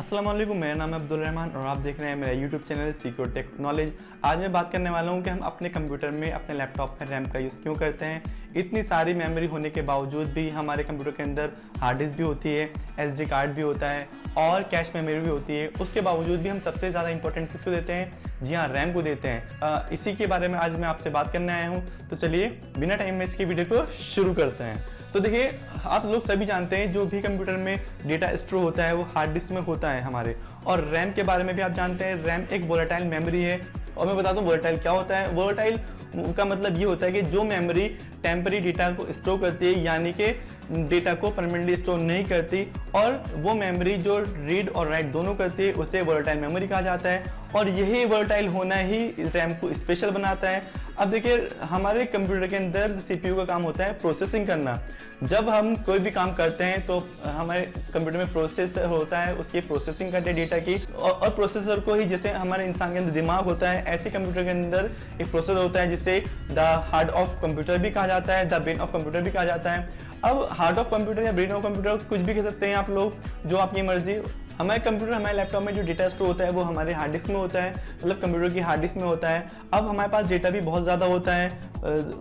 अस्सलाम वालेकुम, मेरा नाम है अब्दुल रहमान और आप देख रहे हैं मेरा YouTube channel secure tech knowledge. आज मैं बात करने वाला हूं कि हम अपने कंप्यूटर में, अपने लैपटॉप में रैम का यूज़ क्यों करते हैं। इतनी सारी मेमोरी होने के बावजूद भी हमारे कंप्यूटर के अंदर हार्ड डिस्क भी होती है, एसडी कार्ड भी होता है और कैश मेमोरी भी होती है। उसके बावजूद भी हम सबसे ज़्यादा इंपॉर्टेंस किसको देते हैं? जी हाँ, रैम को देते हैं। इसी के बारे में आज मैं आपसे बात करने आया हूँ। तो चलिए बिना टाइम वेस्ट के वीडियो को शुरू करते हैं। तो देखिए, आप लोग सभी जानते हैं जो भी कंप्यूटर में डेटा स्टोर होता है वो हार्ड डिस्क में होता है हमारे। और रैम के बारे में भी आप जानते हैं, रैम एक वोलेटाइल मेमोरी है। और मैं बता दूं वोलेटाइल क्या होता है। वोलेटाइल का मतलब ये होता है कि जो मेमोरी टेम्पररी डेटा को स्टोर करती है, यानी कि डेटा को परमानेंटली स्टोर नहीं करती, और वो मेमोरी जो रीड और राइट दोनों करती है उसे वोलेटाइल मेमोरी कहा जाता है। और यही वोलेटाइल होना ही रैम को स्पेशल बनाता है। अब देखिए, हमारे कंप्यूटर के अंदर सीपीयू का काम होता है प्रोसेसिंग करना। जब हम कोई भी काम करते हैं तो हमारे कंप्यूटर में प्रोसेसर होता है, उसकी प्रोसेसिंग करते हैं डेटा की। और प्रोसेसर को ही, जैसे हमारे इंसान के अंदर दिमाग होता है, ऐसे कंप्यूटर के अंदर एक प्रोसेसर होता है जिसे द हार्ट ऑफ कंप्यूटर भी कहा जाता है, द ब्रेन ऑफ कंप्यूटर भी कहा जाता है। अब हार्ट ऑफ कंप्यूटर या ब्रेन ऑफ कंप्यूटर कुछ भी कह सकते हैं आप लोग, जो आपकी मर्जी। हमारे कंप्यूटर, हमारे लैपटॉप में जो डेटा स्टोर होता है वो हमारे हार्ड डिस्क में होता है, मतलब कंप्यूटर की हार्ड डिस्क में होता है। अब हमारे पास डेटा भी बहुत ज़्यादा होता है,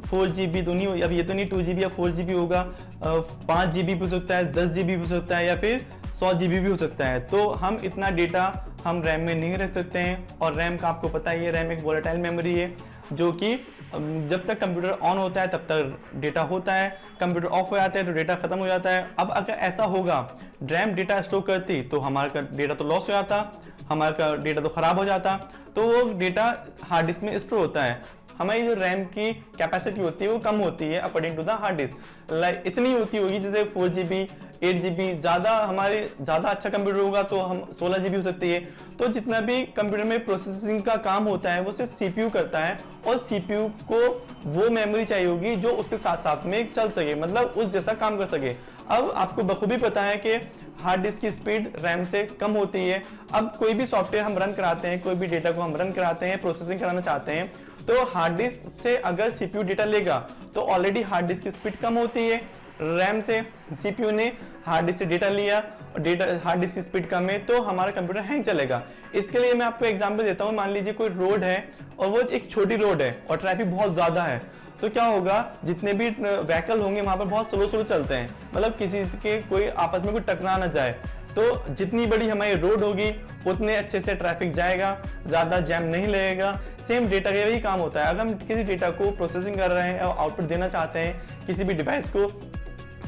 4 GB तो नहीं, अब ये तो नहीं 2 GB या 4 GB होगा, 5 GB भी हो सकता है, 10 GB भी हो सकता है, या फिर 100 GB भी हो सकता है। तो हम इतना डेटा हम रैम में नहीं रख सकते हैं। और रैम का आपको पता ही है, रैम एक वोलेटाइल मेमोरी है जो कि जब तक कंप्यूटर ऑन होता है तब तक डेटा होता है, कंप्यूटर ऑफ हो जाता है तो डेटा खत्म हो जाता है। अब अगर ऐसा होगा, रैम डेटा स्टोर करती तो हमारा डेटा तो लॉस हो जाता, हमारा डेटा तो खराब हो जाता। तो वो डेटा हार्ड डिस्क में स्टोर होता है। हमारी जो रैम की कैपेसिटी होती है वो कम होती है according to the hard disk. Like इतनी होती होगी जैसे 4 GB, 8 GB, ज़्यादा अच्छा कंप्यूटर होगा तो हम 16 GB हो सकती है। तो जितना भी कंप्यूटर में प्रोसेसिंग का काम होता है वो सिर्फ सीपीयू करता है, और सीपीयू को वो मेमोरी चाहिए होगी जो उसके साथ साथ में चल सके, मतलब उस जैसा काम कर सके। अब आपको बखूबी पता है कि हार्ड डिस्क की स्पीड रैम से कम होती है। अब कोई भी सॉफ्टवेयर हम रन कराते हैं, कोई भी डेटा को हम रन कराते हैं, प्रोसेसिंग कराना चाहते हैं, तो हार्ड डिस्क से अगर सीपीयू डेटा लेगा तो ऑलरेडी हार्ड डिस्क की स्पीड कम होती है। रैम से सीपीयू ने हार्ड डिस्क से डेटा लिया और हार्ड डिस्क की स्पीड कम है तो हमारा कंप्यूटर हैंग चलेगा। इसके लिए मैं आपको एग्जांपल देता हूँ। मान लीजिए कोई रोड है और वो एक छोटी रोड है और ट्रैफिक बहुत ज़्यादा है, तो क्या होगा, जितने भी व्हीकल होंगे वहाँ पर बहुत स्लो चलते हैं, मतलब किसी के कोई आपस में कोई टकरा ना जाए। तो जितनी बड़ी हमारी रोड होगी उतने अच्छे से ट्रैफिक जाएगा, ज़्यादा जैम नहीं लगेगा। सेम डेटा का भी काम होता है। अगर हम किसी डेटा को प्रोसेसिंग कर रहे हैं और आउटपुट देना चाहते हैं किसी भी डिवाइस को,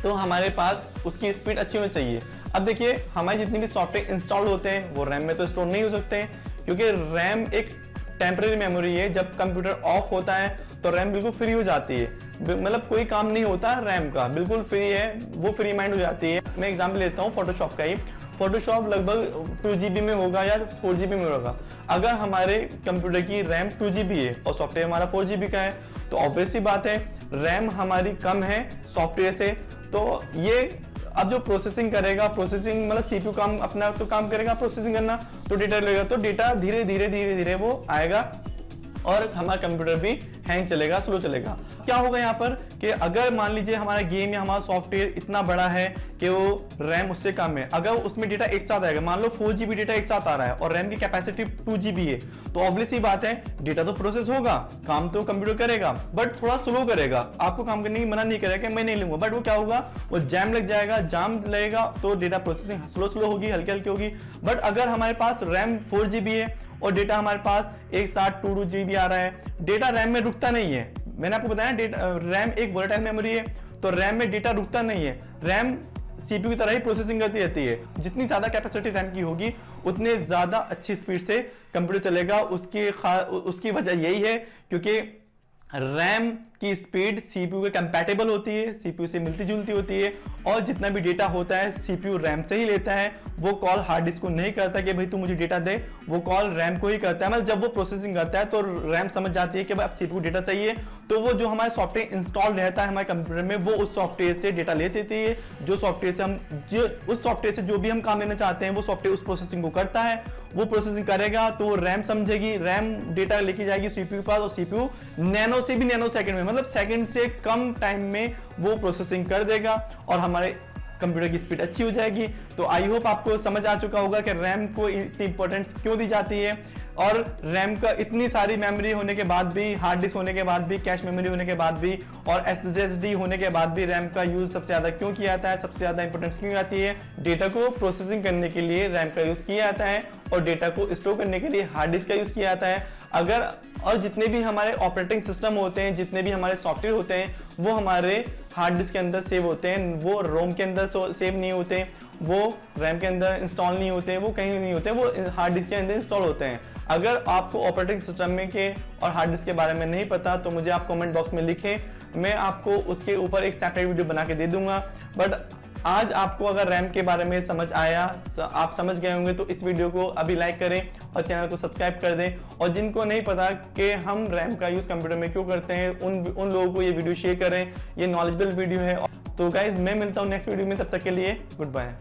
तो हमारे पास उसकी स्पीड अच्छी होनी चाहिए। अब देखिए, हमारे जितने भी सॉफ्टवेयर इंस्टॉल होते हैं वो रैम में तो स्टोर नहीं हो सकते हैं, क्योंकि रैम एक टेम्पररी मेमोरी है। जब कंप्यूटर ऑफ होता है तो रैम बिल्कुल फ्री हो जाती है, मतलब कोई काम नहीं होता रैम का, बिल्कुल फ्री है, वो फ्री माइंड हो जाती है। मैं एग्जाम्पल लेता हूँ फोटोशॉप का ही। फोटोशॉप लगभग 2 GB में होगा या 4 GB में होगा। अगर हमारे कंप्यूटर की रैम 2 GB है और सॉफ्टवेयर हमारा 4 GB का है, तो ऑब्वियस सी बात है रैम हमारी कम है सॉफ्टवेयर से। तो ये अब जो प्रोसेसिंग करेगा, प्रोसेसिंग मतलब सीपीयू काम अपना तो काम करेगा प्रोसेसिंग करना, तो डेटा लेगा, तो डेटा धीरे धीरे वो आएगा और हमारा कंप्यूटर भी हैंग चलेगा, स्लो चलेगा। क्या होगा यहाँ पर कि अगर मान लीजिए हमारा गेम या हमारा सॉफ्टवेयर इतना बड़ा है कि वो रैम उससे कम है, अगर उसमें डेटा एक साथ आएगा, मान लो 4 GB डेटा एक साथ आ रहा है और रैम की कैपेसिटी 2 GB है, तो ऑब्वियस ही बात है डेटा तो प्रोसेस होगा, काम तो कंप्यूटर करेगा, बट थोड़ा स्लो करेगा। आपको काम करने की मना नहीं करेगा कि मैं नहीं लूंगा, बट वो क्या होगा, वो जैम लग जाएगा, जाम लगेगा तो डेटा प्रोसेसिंग स्लो होगी, हल्की होगी। बट अगर हमारे पास रैम 4 GB है और डेटा हमारे पास एक साथ 2 GB आ रहा है, डेटा रैम में रुकता नहीं है। मैंने आपको बताया रैम एक वोलेटाइल मेमोरी है, तो रैम में डेटा रुकता नहीं है, रैम सीपीयू की तरह ही प्रोसेसिंग करती रहती है। जितनी ज्यादा कैपेसिटी रैम की होगी उतने ज्यादा अच्छी स्पीड से कंप्यूटर चलेगा। उसकी वजह यही है क्योंकि रैम की स्पीड सीपीयू के कंपैटिबल होती है, सीपीयू से मिलती जुलती होती है, और जितना भी डेटा होता है सीपीयू रैम से ही लेता है। वो कॉल हार्ड डिस्क को नहीं करता कि भाई तू मुझे डेटा दे, वो कॉल रैम को ही करता है। मतलब जब वो प्रोसेसिंग करता है तो रैम समझ जाती है कि भाई अब सीपीयू डेटा चाहिए, तो वो जो हमारे सॉफ्टवेयर इंस्टॉल रहता है हमारे कंप्यूटर में, वो उस सॉफ्टवेयर से डेटा ले देती है। उस सॉफ्टवेयर से जो भी हम काम लेना चाहते हैं वो सॉफ्टवेयर उस प्रोसेसिंग को करता है। वो प्रोसेसिंग करेगा तो वो रैम समझेगी, रैम डेटा लेके जाएगी सीपीयू के पास, और सीपीयू नैनो से भी नैनो सेकंड में, मतलब सेकंड से कम टाइम में वो प्रोसेसिंग कर देगा और हमारे कंप्यूटर की स्पीड अच्छी हो जाएगी। तो आई होप आपको समझ आ चुका होगा कि रैम को इतनी इंपॉर्टेंस क्यों दी जाती है, और रैम का इतनी सारी मेमोरी होने के बाद भी, हार्ड डिस्क होने के बाद भी, कैश मेमोरी होने के बाद भी और SSD होने के बाद भी रैम का यूज सबसे ज्यादा क्यों किया जाता है, सबसे ज्यादा इंपॉर्टेंस क्यों आती है। डेटा को प्रोसेसिंग करने के लिए रैम का यूज किया जाता है और डेटा को स्टोर करने के लिए हार्ड डिस्क का यूज किया जाता है। अगर और जितने भी हमारे ऑपरेटिंग सिस्टम होते हैं, जितने भी हमारे सॉफ्टवेयर होते हैं, वो हमारे हार्ड डिस्क के अंदर सेव होते हैं, वो रोम के अंदर सेव नहीं होते, वो रैम के अंदर इंस्टॉल नहीं होते, वो कहीं नहीं होते, वो हार्ड डिस्क के अंदर इंस्टॉल होते हैं। अगर आपको ऑपरेटिंग सिस्टम में के और हार्ड डिस्क के बारे में नहीं पता तो मुझे आप कमेंट बॉक्स में लिखें, मैं आपको उसके ऊपर एक सेपरेट वीडियो बना के दे दूंगा। बट आज आपको अगर रैम के बारे में समझ आया, आप समझ गए होंगे, तो इस वीडियो को अभी लाइक करें और चैनल को सब्सक्राइब कर दें। और जिनको नहीं पता कि हम रैम का यूज़ कंप्यूटर में क्यों करते हैं, उन लोगों को ये वीडियो शेयर करें। ये नॉलेजेबल वीडियो है। तो गाइज मैं मिलता हूँ नेक्स्ट वीडियो में, तब तक के लिए गुड बाय।